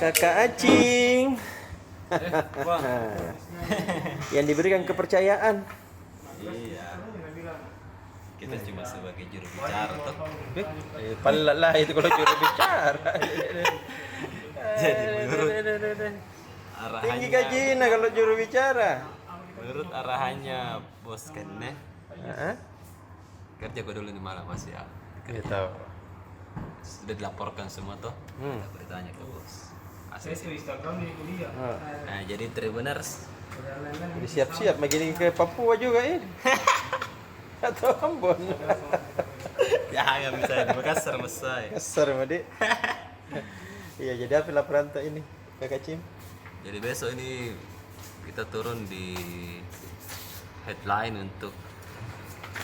Kakak Acing yang diberikan kepercayaan. Iya. Kita cuma sebagai juru bicara toh. Pala lah itu kalau juru bicara. Jadi menurut Tinggi arahannya, gajinya kalau juru bicara. menurut arahannya bos Kenne, Heeh. kerja gue dulu di malam Mas ya. Iya tahu. Sudah dilaporkan semua toh. Kita bertanya ke bos. ACC. Oh. Nah, jadi Tribuners Jadi siap-siap begini ke Papua juga ini. Atau Ambon. ya bisa di Makassar Mas saya. Kasar mah Dik. Iya, jadi apa laporan tak ini Kakak Cim? Jadi besok ini kita turun di headline untuk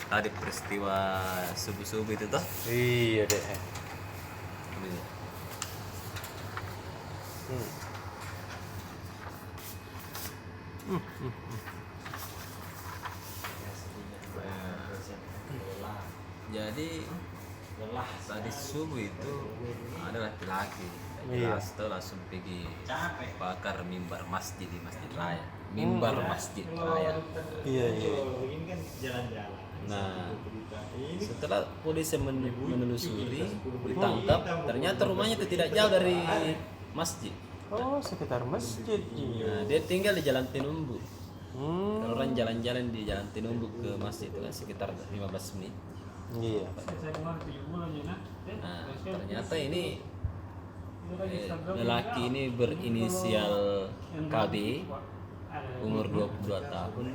tadi peristiwa subuh-subuh itu toh. Iya deh. Ini. Jadi tadi subuh itu ada laki-laki Iya. langsung pergi bakar mimbar masjid di Masjid Raya. Mimbar Masjid Raya. Iya iya. Nah, setelah polisi menelusuri, ditangkap, ternyata rumahnya itu tidak jauh dari masjid. Oh, sekitar masjid. Iya. Nah, dia tinggal di Jalan Tinumbu. Hmm. Kalau orang jalan-jalan di Jalan Tinumbu ke masjid itu kan sekitar 15 menit. Iya. Nah, ternyata ini lelaki ini berinisial KB, umur 22 tahun.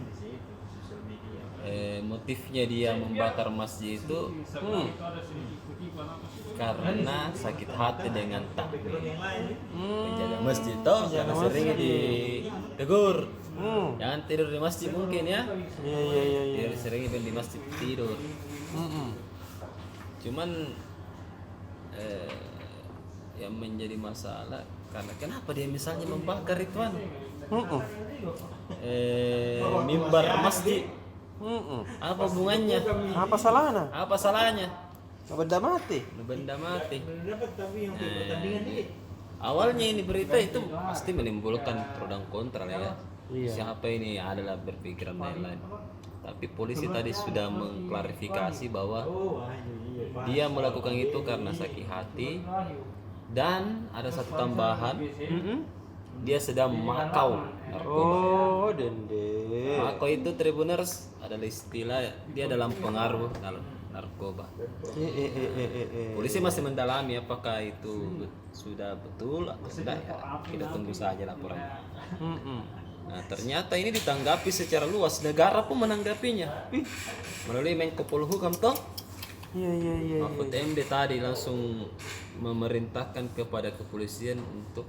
Motifnya dia membakar masjid itu karena sakit hati dengan takmir penjaga masjid toh, karena sering ditegur jangan tidur di masjid mungkin ya. Iya iya iya iya. Dia sering di masjid tidur. Cuman yang menjadi masalah karena kenapa dia misalnya membakar ituan mimbar masjid. Apa hubungannya? Apa salahnya? Apa salahnya? Benda mati. Benda mati. Awalnya ini berita itu pasti menimbulkan pro dan kontra lah ya. Iya. Siapa ini adalah berpikiran lain-lain. Tapi polisi tadi sudah mengklarifikasi bahwa dia melakukan itu karena sakit hati dan ada satu tambahan, dia sedang makau narkoba. Oh, dende. Makau itu Tribuners adalah istilah dia dalam pengaruh narkoba. Polisi masih mendalami apakah itu sudah betul atau tidak ya. Kita tunggu saja laporannya. Nah, ternyata ini ditanggapi secara luas, negara pun menanggapinya. Melalui Menko Polhukam toh. Iya iya iya. Mahfud MD tadi langsung memerintahkan kepada kepolisian untuk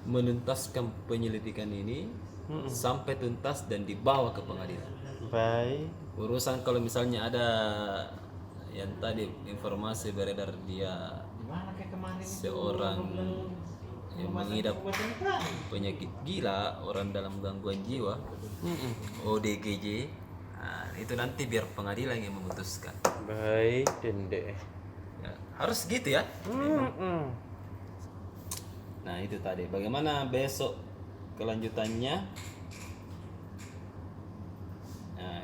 menuntaskan penyelidikan ini sampai tuntas dan dibawa ke pengadilan. Baik. Urusan kalau misalnya ada yang tadi informasi beredar dia seorang yang mengidap penyakit gila, orang dalam gangguan jiwa, ODGJ, nah, itu nanti biar pengadilan yang memutuskan. Baik, dende. Ya, harus gitu ya. Nah itu tadi. Bagaimana besok kelanjutannya? Nah,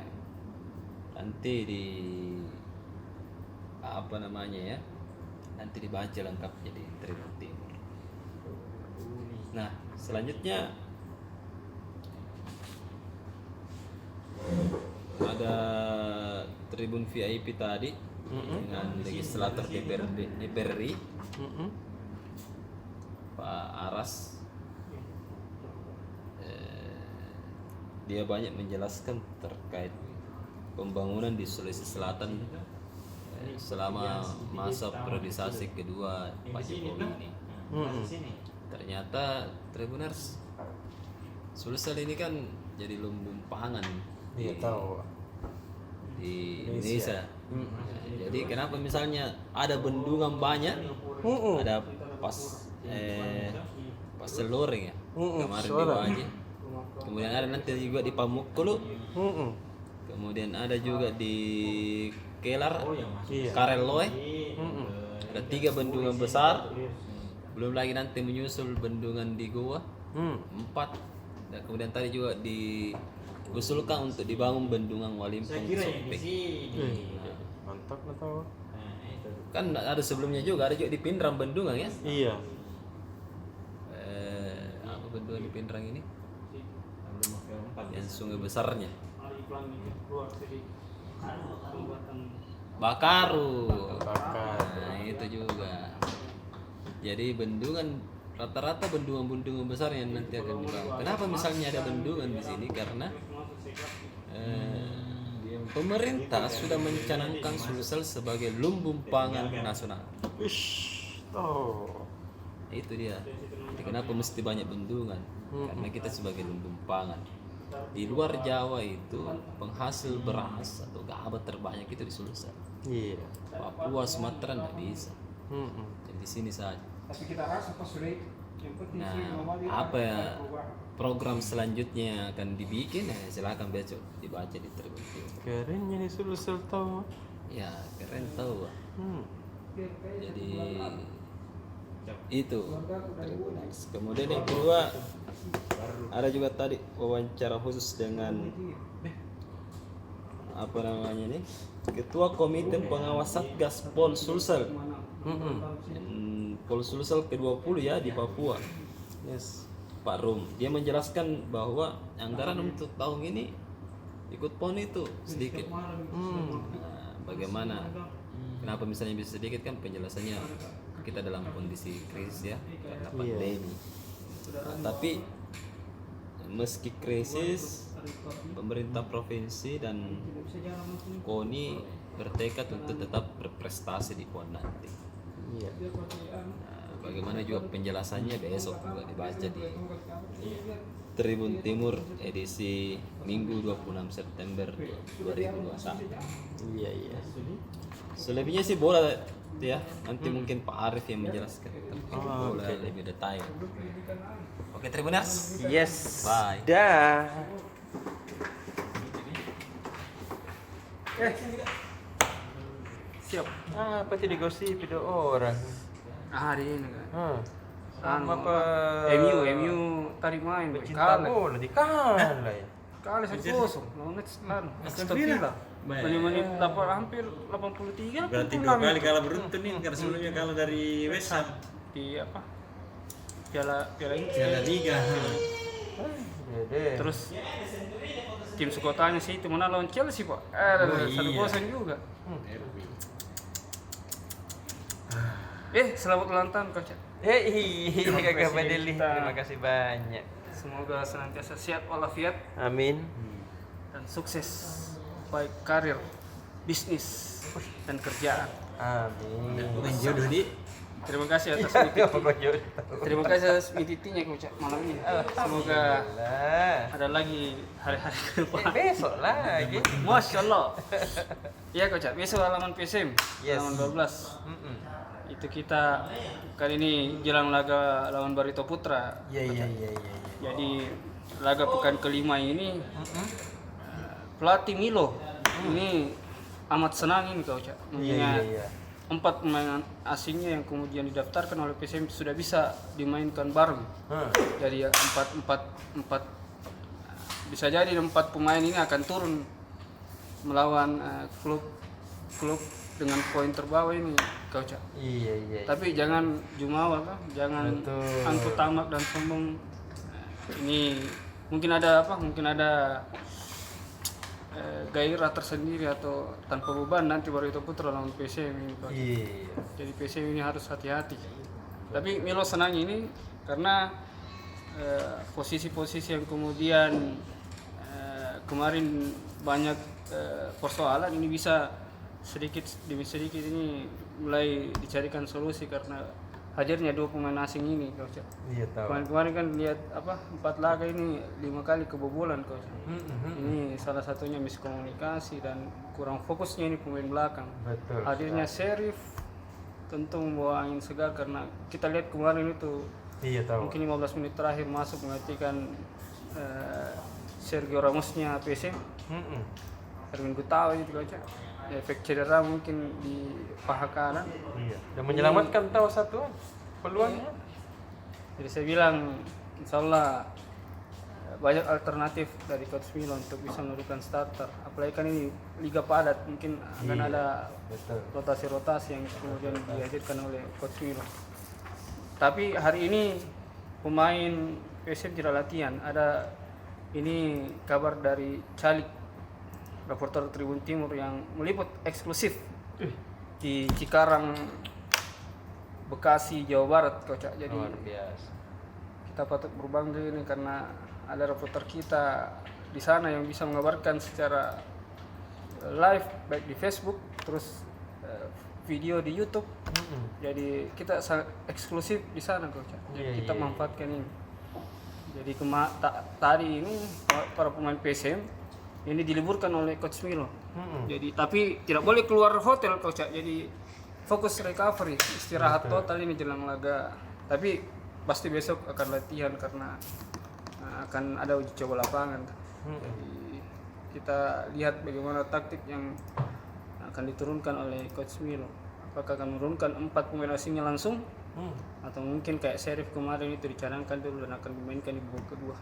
nanti di apa namanya ya? Nanti dibaca lengkap jadi Tribun Timur. Nah selanjutnya ada Tribun VIP tadi dengan legislator DPR RI Pak Aras. Dia banyak menjelaskan terkait pembangunan di Sulawesi Selatan selama masa periodisasi kedua Pak Jokowi ini. Ternyata Tribuners Sulsel ini kan jadi lumbung pangan Iya tahu. di Indonesia. Jadi kenapa misalnya ada bendungan banyak, ada pas Seloreng ya, kemarin di Waji. Kemudian ada nanti juga di Pamukkulu. Kemudian ada juga di Kelar, Kareloy. Ada 3 bendungan besar. Belum lagi nanti menyusul bendungan di Goa 4. Dan kemudian tadi juga diusulkan untuk dibangun bendungan Walimpong Sopeng. Mantap lah tau. Kan ada sebelumnya juga, ada juga di Pindrang bendungan ya. Iya. Apa bendungan di Pindrang ini? Yang sungai besarnya. Bakaru. Nah, itu juga. Jadi bendungan rata-rata bendungan-bendungan besar yang nanti akan dibangun. Kenapa misalnya ada bendungan di sini? Karena pemerintah sudah mencanangkan Sulsel sebagai lumbung pangan nasional. Itu dia. Jadi kenapa mesti banyak bendungan? Karena kita sebagai lumbung pangan. Di luar Jawa itu penghasil beras atau gabah terbanyak itu di Sulsel. Iya. Papua, Sumatera nggak bisa. Jadi di sini saja. Nah, apa ya program selanjutnya yang akan dibikin? Silakan besok dibaca di Tribun Timur. Kerennya nih Sulsel tau. Ya keren tahu. Jadi itu. Kemudian yang kedua ada juga tadi wawancara khusus dengan apa namanya nih, Ketua Komite Pengawas Satgas Pol Sulsel. Pol Sulsel ke-20 ya di Papua. Yes. Pak Rum, dia menjelaskan bahwa anggaran untuk tahun ini ikut PON itu sedikit. Nah, bagaimana? Kenapa misalnya bisa sedikit? Kan penjelasannya kita dalam kondisi krisis ya karena pandemi. Nah, tapi meski krisis, pemerintah provinsi dan KONI bertekad untuk tetap berprestasi di PON nanti. Iya. Nah, bagaimana juga penjelasannya besok juga dibaca di Tribun Timur edisi Minggu 26 September 2021. Iya. Selebihnya sih bola ya. Nanti mungkin Pak Arif yang menjelaskan bola oke. lebih detail. Oke, Tribuners. Yes. Bye. Dah. Siap. Apa tadi gosip video orang? Hari ini kan. Sama apa? MU tadi main Cinta kalah. bola di kalah ya. Kalah 1-0. Menit selan. Astagfirullah. Menit dapat hampir 83. Berarti 2 kali kalah beruntun nih karena sebelumnya kalah dari West Ham Di apa? Piala ini. Piala Liga. Dede. Terus tim sekotanya sih itu mana lawan Chelsea, Pak. 1-0 juga. Selamat ulang tahun Coach. Kakak Badeli. Terima kasih banyak. Semoga senantiasa sehat walafiat Amin. dan sukses baik karir, bisnis dan kerjaan. Amin. Bukan jodoh di. Terima kasih atas terima kasih atas mititinya Coach malam ini. Semoga ada lagi hari-hari ke depan. Besok lagi. Masya Allah. Iya Coach, besok halaman PSM, Yes. halaman 12. Itu kita kali ini jelang laga lawan Barito Putra. Iya. Jadi laga pekan kelima ini pelatih Milo ini amat senang ini Coach. Mengingat Iya. 4 pemain asingnya yang kemudian didaftarkan oleh PSM sudah bisa dimainkan bareng. Jadi 4 bisa jadi 4 pemain ini akan turun melawan klub dengan poin terbawah ini Coach. Iya. Tapi jangan jumawa kan, jangan Betul. angkut tamak dan sombong. Ini mungkin ada gairah tersendiri atau tanpa beban nanti baru itu Putra lawan PSM ini Coach. Iya. Jadi PSM ini harus hati-hati. Tapi Milo senang ini karena posisi-posisi yang kemudian kemarin banyak persoalan ini bisa sedikit demi sedikit ini mulai dicarikan solusi karena hadirnya 2 pemain asing ini Coach. Iya tahu. Kemarin kan lihat 4 laga ini 5 kali kebobolan Coach. Ini salah satunya miskomunikasi dan kurang fokusnya ini pemain belakang. Betul. Hadirnya Serif tentu membawa angin segar karena kita lihat kemarin itu Iya tahu. mungkin 15 menit terakhir masuk menggantikan Sergio Ramosnya PSM. Erwin Gutawa itu Coach. Efek cedera mungkin di paha kanan. Iya. Dan menyelamatkan tahu satu peluangnya. Jadi saya bilang insya Allah banyak alternatif dari Coach Milo untuk bisa menurunkan starter. Apalagi kan ini liga padat, mungkin akan ada rotasi-rotasi yang kemudian dihadirkan oleh Coach Milo. Tapi hari ini pemain PSM tidak latihan. Ada ini kabar dari Calik, reporter Tribun Timur yang meliput eksklusif di Cikarang, Bekasi, Jawa Barat, Coach. Jadi Luar biasa. kita patut berbangga ini karena ada reporter kita di sana yang bisa mengabarkan secara live baik di Facebook terus video di YouTube. Jadi kita sangat eksklusif di sana, Coach. Jadi kita manfaatkan ini. Jadi tadi ini para pemain PSM ini diliburkan oleh Coach Milo. Jadi tapi tidak boleh keluar hotel, Coach. Jadi fokus recovery, istirahat total ini jelang laga. Tapi pasti besok akan latihan karena akan ada uji coba lapangan. Jadi kita lihat bagaimana taktik yang akan diturunkan oleh Coach Milo. Apakah akan menurunkan 4 pemain asingnya langsung atau mungkin kayak Sheriff kemarin itu dicanangkan dulu dan akan dimainkan di babak kedua.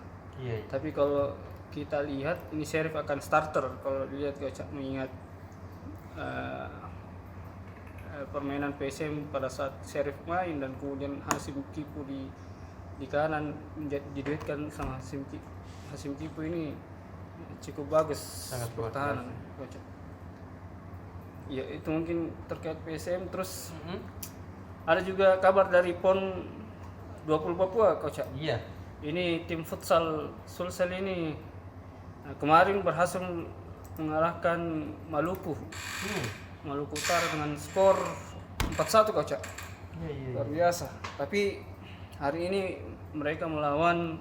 Tapi kalau kita lihat ini Sheriff akan starter kalau dilihat, Coach, mengingat permainan PSM pada saat Sheriff main dan kemudian Hasim Kipu di kanan diduetkan sama Hasim Kipu ini cukup bagus, sangat pertahanan, Coach. Ya itu mungkin terkait PSM. Terus ada juga kabar dari PON 20 Papua, Coach. Iya. Ini tim futsal Sulsel ini kemarin berhasil mengalahkan Maluku. Maluku Utara dengan skor 4-1, Coach. Luar biasa. Tapi hari ini mereka melawan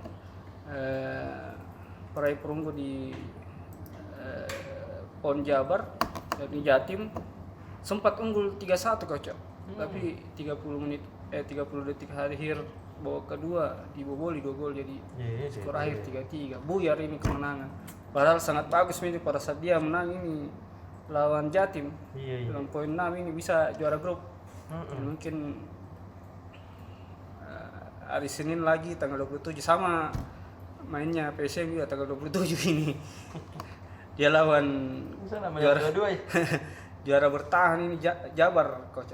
peraih perunggu di PON Jabar dari Jatim sempat unggul 3-1, Coach. Tapi 30 detik akhir babak kedua diboboli 2 gol, jadi skor akhir 3-3. Buyar ini kemenangan. Padahal sangat bagus ini pada saat dia menang ini lawan Jatim. Dengan poin 6 ini bisa juara grup. Mungkin hari Senin lagi tanggal 27 sama mainnya PSM juga tanggal 27 ini. Dia lawan juara dua ya. juara bertahan ini Jabar, Coach.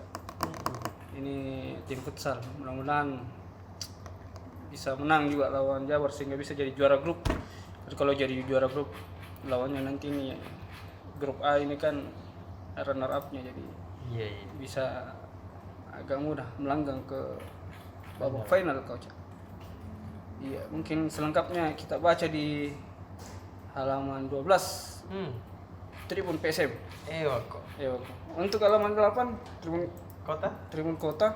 Ini tim futsal, mudah-mudahan bisa menang juga lawan Jabar sehingga bisa jadi juara grup. Jadi kalau jadi juara grup lawannya nanti ini grup A ini kan runner up-nya, jadi bisa agak mudah melanggang ke babak final, Coach. Iya, mungkin selengkapnya kita baca di halaman 12 Tribun PSM. Untuk halaman 8 Tribun Kota.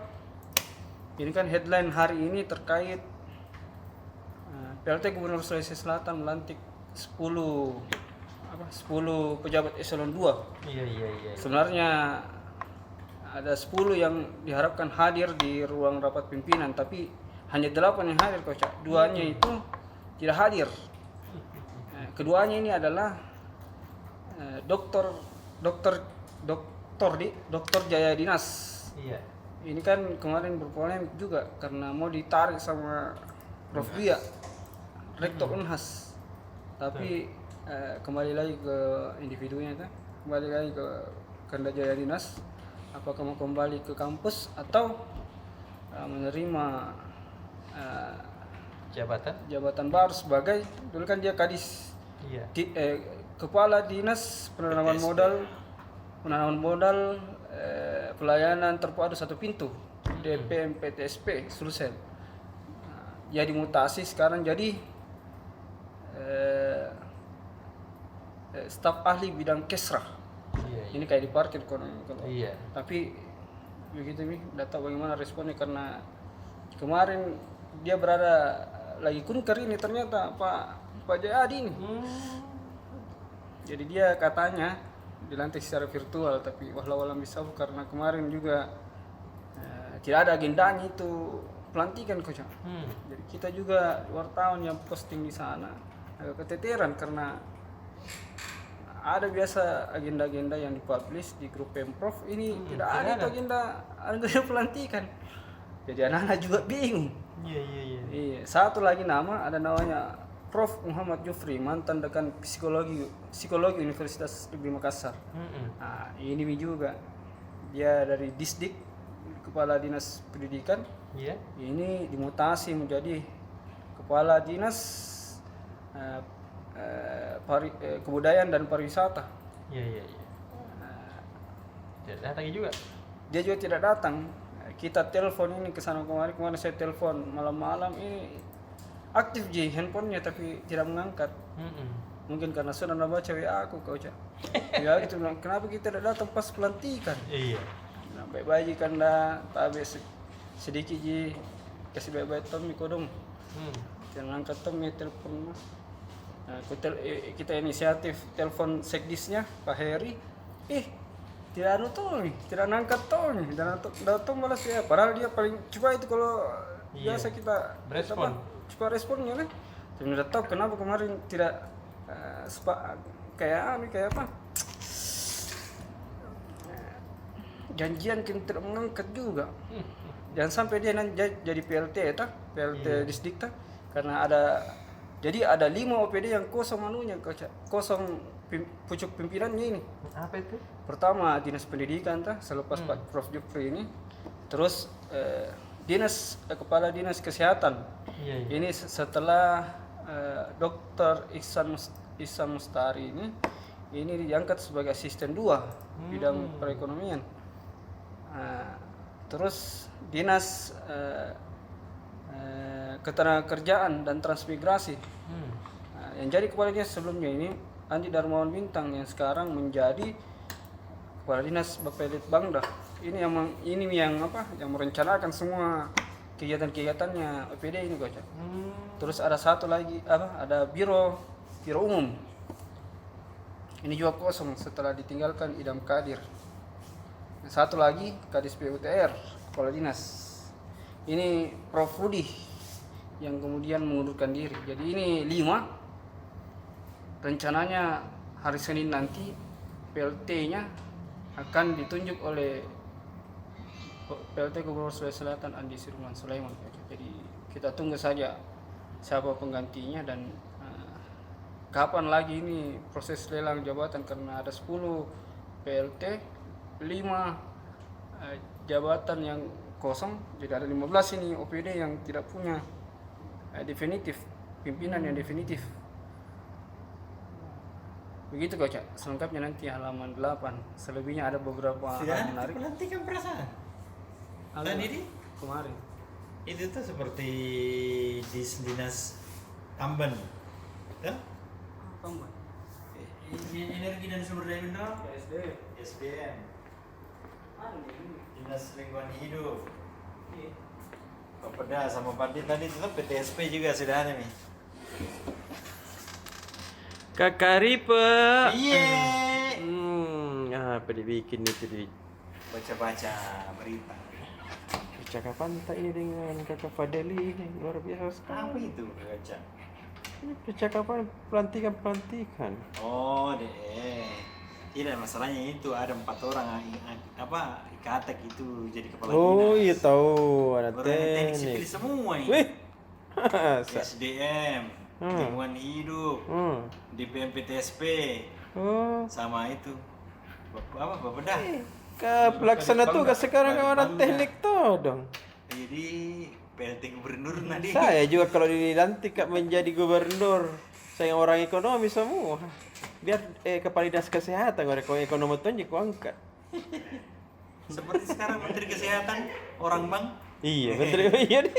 Ini kan headline hari ini terkait PLT Gubernur Sulawesi Selatan melantik 10 pejabat eselon 2. Sebenarnya ada 10 yang diharapkan hadir di ruang rapat pimpinan, tapi hanya 8 yang hadir, Coach. 2-nya itu tidak hadir. Keduanya ini adalah Dokter Jaya Dinas. Ini kan kemarin berpolemik juga karena mau ditarik sama Prof. Bia, Rektor Unhas. Tapi kembali lagi ke individunya itu, kembali lagi ke Kanda Jaya Dinas. Apakah mau kembali ke kampus atau menerima jabatan baru sebagai dulu kan dia kadis kepala dinas penanaman modal pelayanan terpadu satu pintu DPMPTSP Sulsel. Dia dimutasi sekarang jadi staf ahli bidang kesra. Ini kayak diparkir kalau. Tapi begitu nih, data bagaimana responnya karena kemarin dia berada lagi kunker ini ternyata Pak Jayadi ini. Jadi dia katanya dilantik secara virtual, tapi walau alam bisawab karena kemarin juga tidak ada agendanya itu pelantikan, Coach. Jadi kita juga wartawan yang posting di sana agak keteteran karena ada biasa agenda-agenda yang dipublish di grup Pemprov, ini tidak ada itu agenda pelantikan. Jadi anak-anak juga bingung. Iya, satu lagi nama ada namanya Prof. Muhammad Jufri, mantan dekan psikologi Universitas Negeri Makassar. Nah, ini juga dia dari Disdik, Kepala Dinas Pendidikan. Iya. Ini dimutasi menjadi Kepala Dinas Kebudayaan dan Pariwisata. Iya. Tidak datang juga. Dia juga tidak datang. Kita telepon ini ke sana kemarin saya telepon malam-malam ini aktif handphonenya tapi tidak mengangkat. Mungkin karena sudah baca WA aku kau cak. Ya gitu bilang, kenapa kita tidak datang pas pelantikan? Iya. Nah, baik-baik kan dah tabe sedikit ji kasih baik-baik Tommy kodong. Jangan angkat Tommy telepon mah. Nah, kita inisiatif telepon sekdisnya Pak Heri. Tidak tidak nangkat Tommy dan datang balas ya. Padahal dia paling cepat itu kalau biasa kita respon. Cepat responnya kan. Tidak tahu kenapa kemarin tidak kayak apa? Janjian kita tidak mengangkat juga. Jangan sampai dia nanti jadi PLT Disdik karena ada 5 OPD yang kosong kosong pucuk pimpinannya ini. Apa itu? Pertama Dinas Pendidikan selepas Pak Prof Jufri ini. Terus Kepala Dinas Kesehatan. Iya. Ini setelah Dr. Ihsan Mustari ini diangkat sebagai asisten 2 bidang perekonomian. Terus Dinas Ketenagakerjaan dan Transmigrasi. Yang jadi kepala dinas sebelumnya ini Andi Darmawan Bintang yang sekarang menjadi kepala dinas Bapelitbangda. Ini yang merencanakan semua kegiatan-kegiatannya OPD ini kocak. Terus ada satu lagi ada biro umum. Ini juga kosong setelah ditinggalkan Idam Kadir. Satu lagi Kadis PUTR, kepala dinas. Ini Prof Rudi yang kemudian mengundurkan diri. Jadi ini 5. Rencananya hari Senin nanti PLT-nya akan ditunjuk oleh PLT Gubernur Sulawesi Selatan Andi Sirman Sulaiman. Jadi kita tunggu saja siapa penggantinya dan kapan lagi ini proses lelang jabatan karena ada 10 PLT, 5 jabatan yang kosong, jadi ada 15 ini OPD yang tidak punya definitif, pimpinan yang definitif. Begitu Kocak, selengkapnya nanti halaman 8. Selebihnya ada beberapa hal menarik. Pelantikan perasaan. Dan ini kemarin. Itu tuh seperti di dinas Tamban. Kan? Tamban. Energi dan sumber daya mineral. SDM. Dinas lingkungan hidup. Bapeda sama Padi tadi tetap PTSP juga sudah ada nih. Kakak Ripe. Iya. Apa dibikin itu di Baca-baca berita. percakapan tak ini dengan kakak Fadeli ini luar biasa Apa sekali. itu baca? Ini percakapan pelantikan. Oh deh. Tidak, masalahnya itu ada 4 orang ikatek itu jadi kepala Oh dinas. iya tahu ada Orang teknik teknik. sipil semua ini. Wih. SDM, lingkungan hidup, DPM PTSP, sama itu. Bapeda. Pelaksana tugas sekarang orang teknik tuh dong. Jadi PLT gubernur nanti. Saya juga kalau dilantik menjadi gubernur, saya orang ekonomi semua. Biar kepala dinas kesehatan orang ekonomi tunjuk angkat. Seperti sekarang Menteri Kesehatan orang Bang. Iya, menteri iya deh.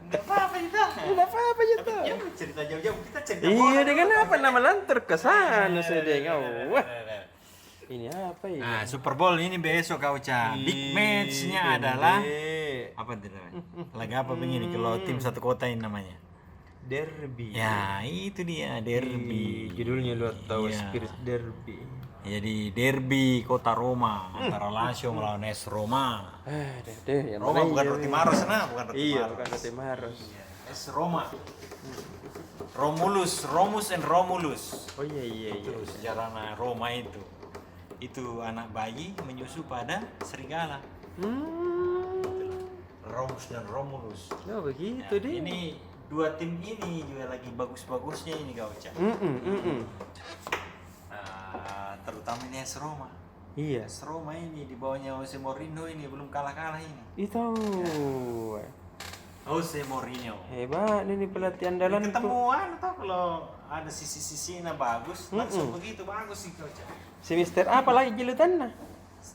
Enggak apa-apa itu. Enggak apa-apa gitu. Jangan cerita jauh-jauh, kita cerita Iya, dengan apa nama lantur ke sana saya dengar. Wah. Ini apa ini? Nah, Super Bowl ini besok Kak Uca. Big match-nya adalah apa itu namanya? Laga apa begini kalau tim satu kota ini namanya? Derby. Ya, itu dia derby. Judulnya lu tahu Iya. Spirit Derby. Jadi derby kota Roma antara Lazio melawan AS Roma. Deh, yang Roma mana bukan iya, roti Maros nah, bukan roti Iya, Maros. bukan roti Maros. AS Roma. Romus and Romulus. Oh iya. Itu sejarah Roma itu. Itu anak bayi menyusu pada serigala. Romulus dan Romulus. Oh begitu Nah, deh. ini dua tim ini juga lagi bagus-bagusnya ini kau Cak. Terutama ini AS Roma. Iya. AS Roma ini di bawahnya Jose Mourinho ini belum kalah-kalah ini. Itu. Jose Mourinho. Hebat ini pelatih andalan Ketemuan atau kalau ada sisi-sisinya bagus, langsung begitu bagus sih kau Cak. Si Mister apa lagi julutannya?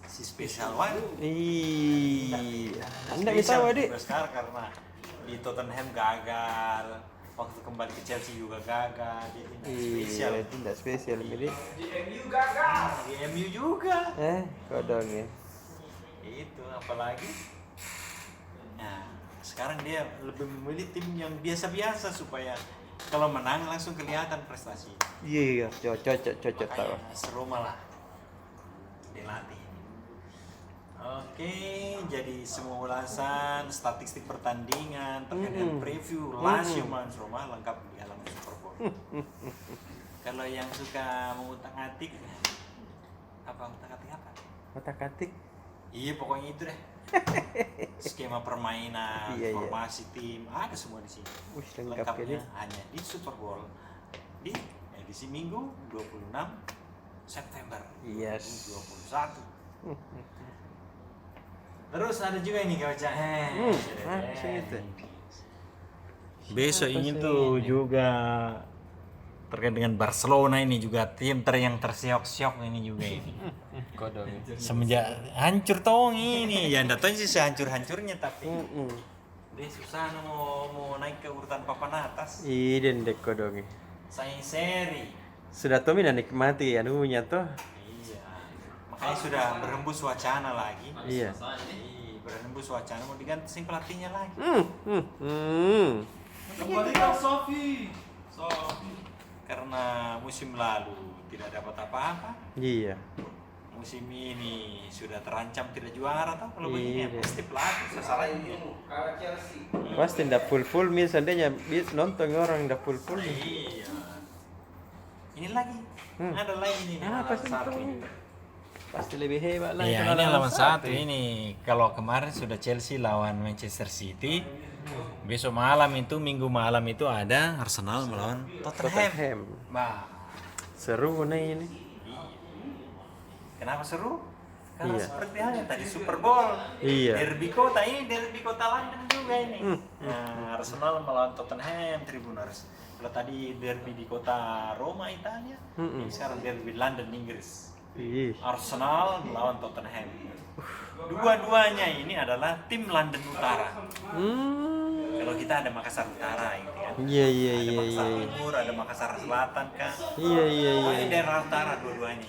Si spesial one. Iya. Anda bisa Wadik. Sekarang karena di Tottenham gagal, waktu kembali ke Chelsea juga gagal, jadi spesial. Iya, tidak spesial jadi. Di MU juga. Kodong ya. Itu apalagi. Nah, sekarang dia lebih memilih tim yang biasa-biasa supaya kalau menang langsung kelihatan prestasi. Iya, cocok tahu. Makanya Roma lah dilatih. Oke, jadi semua ulasan, statistik pertandingan, terkait dengan preview, Lazio melawan Roma lengkap di alam Super Bowl. Kalau yang suka mengutak-atik, apa utak-atik apa? Otak-atik. Iya, pokoknya itu deh. Skema permainan, Iya. formasi tim, ada semua di sini. Wih, lengkap Lengkapnya ini. hanya di Super Bowl di edisi Minggu 26 September Yes. 2021. Terus ada juga ini kau Cak. Segitu. Besok ini tuh juga terkait dengan Barcelona ini juga tim yang tersiok-siok ini juga ini. Kodong. Semenjak hancur tong ini, ya ndak tahu sih sehancur-hancurnya tapi dia susah mau naik ke urutan papan atas. Iden dek kodong. Saing seri. Sudah tuh mina nikmati anunya tuh. Iya. Makanya sudah berhembus wacana lagi. Iya. Berhembus wacana mau diganti sing pelatihnya lagi. Kembalikan Sofi. Karena musim lalu tidak dapat apa-apa. Iya. Musim ini sudah terancam tidak juara tau kalau begini ya Iya. pasti pelatih sesalahnya. Pasti ndak full misalnya nonton orang ndak full. Iya. Ini lagi. Ada lagi nih. Apa sih satu itu? ini. Pasti lebih hebat lah. Iya, kalau ini lawan lawan satu ini. Kalau kemarin sudah Chelsea lawan Manchester City. Besok malam itu, Minggu malam itu ada Arsenal melawan Tottenham. Tottenham. Bah, Seru nih ini. iya. Kenapa seru? Karena Iya. seperti halnya tadi Super Bowl. Iya. Derby kota ini, derby kota London juga ini. Nah, Arsenal melawan Tottenham, Tribuners. Kalau tadi derby di kota Roma, Italia, ini sekarang derby London, Inggris. Ih. Arsenal melawan Tottenham. Dua-duanya ini adalah tim London Utara. Kalau kita ada Makassar Utara gitu kan. Iya. Ada Makassar Timur, ada Makassar Selatan kan. Iya. Pokoknya daerah utara dua-duanya.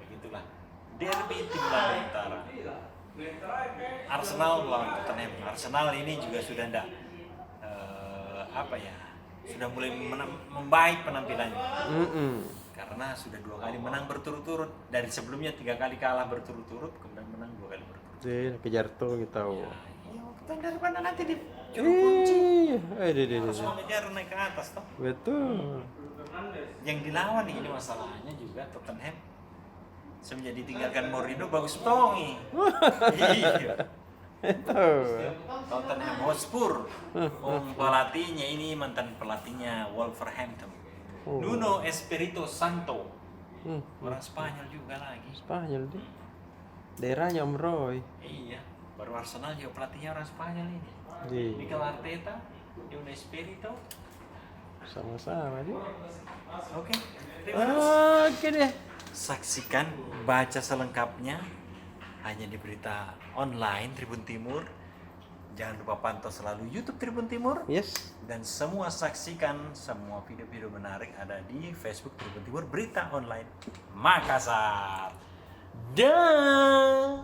Begitulah. Derby tim London Utara. Arsenal melawan Tottenham. Arsenal ini juga sudah enggak sudah mulai membaik penampilannya. Karena sudah 2 kali menang berturut-turut. Dari sebelumnya 3 kali kalah berturut-turut, kemudian menang 2 kali berturut-turut. Kejar tuh kita tahu. Iya, kita daripada nanti di juru kunci. Harus mengejar naik ke atas toh. Betul. Yang dilawan ini masalahnya juga Tottenham semenjak ditinggalkan Mourinho bagus toh nih. Iya. Itu. Tottenham Hotspur. Pelatihnya ini mantan pelatihnya Wolverhampton. Nuno Espirito Santo. Orang Spanyol juga lagi. Spanyol deh. Daerahnya Om Roy. Iya. Baru Arsenal juga pelatihnya orang Spanyol ini. Iya. Mikel Arteta, Nuno Espirito. Sama-sama deh. Oke. Oke deh. Saksikan, baca selengkapnya hanya di berita online Tribun Timur. Jangan lupa pantau selalu YouTube Tribun Timur. Yes. Dan semua saksikan semua video-video menarik ada di Facebook Tribun Timur Berita Online Makassar. Dah.